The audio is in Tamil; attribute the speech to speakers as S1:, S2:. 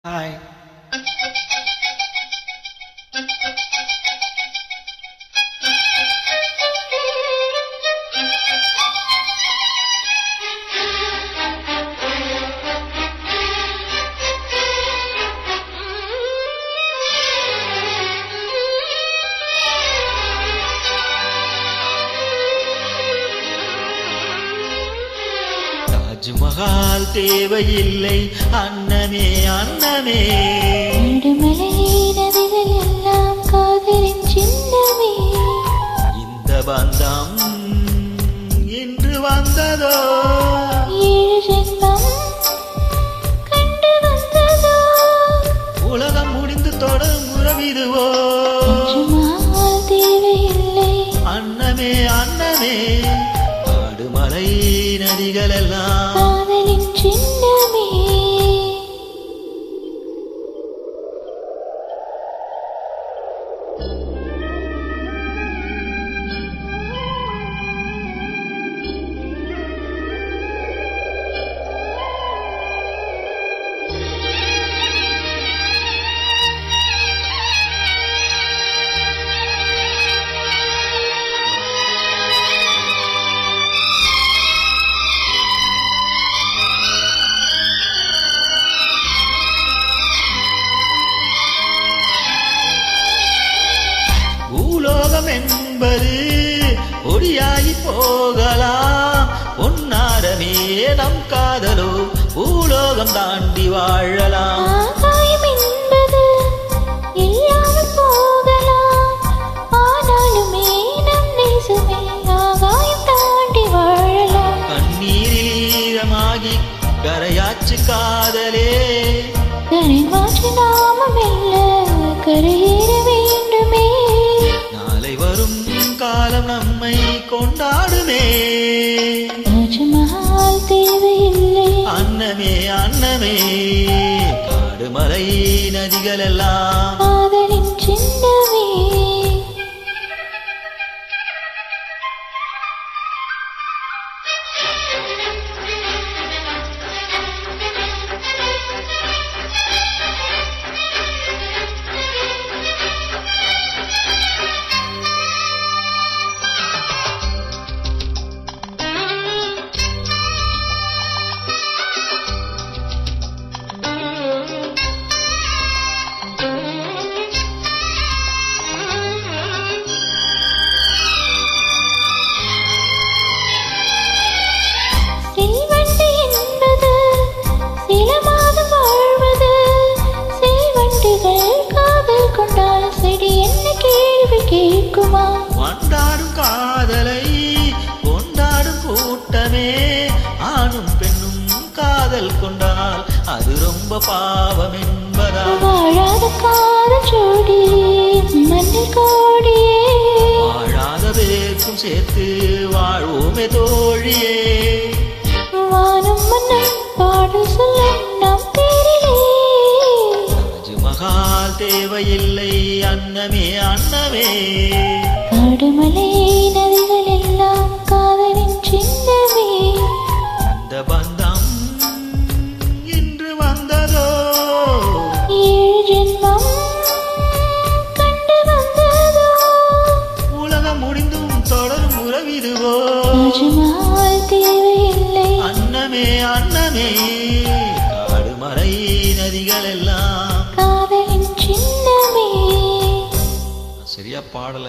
S1: ஹாய். தாஜ்மஹால் தேவையில்லை அன்னமே அன்னமே,
S2: நடுமலை நதிகள் எல்லாம் காதலின் சின்னமே.
S1: இந்த பந்தம் இன்று வந்ததோ,
S2: 7 ஜென்மம் கண்டு வந்ததோ.
S1: உலகம் முடிந்து தொடரும் உறவிதுவோ.
S2: தாஜ்மஹால் தேவையில்லை
S1: அன்னமே அன்னமே, காடுமலை நதிகள் எல்லாம்
S2: காதலின் சின்னமே.
S1: பூலோகம் என்பது ஒடியாகி போகலாம், பொன்னாரமே நம் காதலோ பூலோகம் தாண்டி வாழலாம்.
S2: ஆகாயம் என்பது இல்லாமல் போகலாம், ஆனாலுமே நம் நேசமே ஆகாயம் தாண்டி வாழலாம்.
S1: கண்ணீரில் ஈரமாகி கரையாச்சு காதலே,
S2: கரை மாற்றி நாம மெல்ல கரையேற வேண்டுமே.
S1: நாளை வரும் காலம் நம்மை கொண்டாடுமே.
S2: தாஜ்மஹால் தேவையில்லை
S1: அன்னமே அன்னமே, காடுமலை நதிகள் எல்லாம்
S2: காதலின் சின்னமே. செல்வண்டு என்பது சில மாதம் வாழ்வது, செல்வண்டுகள் காதல் கொண்டால் செடி என்ன கேள்வி கேட்குமா?
S1: கொண்டாடும் காதலை கொண்டாடும் கூட்டமே, ஆணும் பெண்ணும் காதல் கொண்டால் அது ரொம்ப பாவம் என்பதா.
S2: வாழாத காதல் ஜோடி மண்ணில் கோடியே,
S1: வாழாத பேருக்கும் சேர்த்து வாழ்வோமே தோழியே.
S2: வானம் மன்னம் பாடல் சொல்லும் நம் பேரிலே.
S1: தாஜ்மஹால் தேவையில்லை அன்னமே அன்னமே,
S2: காடுமலை நதிகள் எல்லாம் காதலின் சின்னமே.
S1: இந்த பந்தம் இன்று வந்ததோ,
S2: 7 ஜென்மம் கண்டு வந்ததோ.
S1: உலகம் முடிந்தும் தொடரும் உறவிதுவோ.
S2: தாஜ்மஹால் தேவையில்லை
S1: அன்னமே அன்னமே, காடுமலை நதிகள் எல்லாம்.
S2: காதலின் சின்னமே.
S1: சரியா பாடல.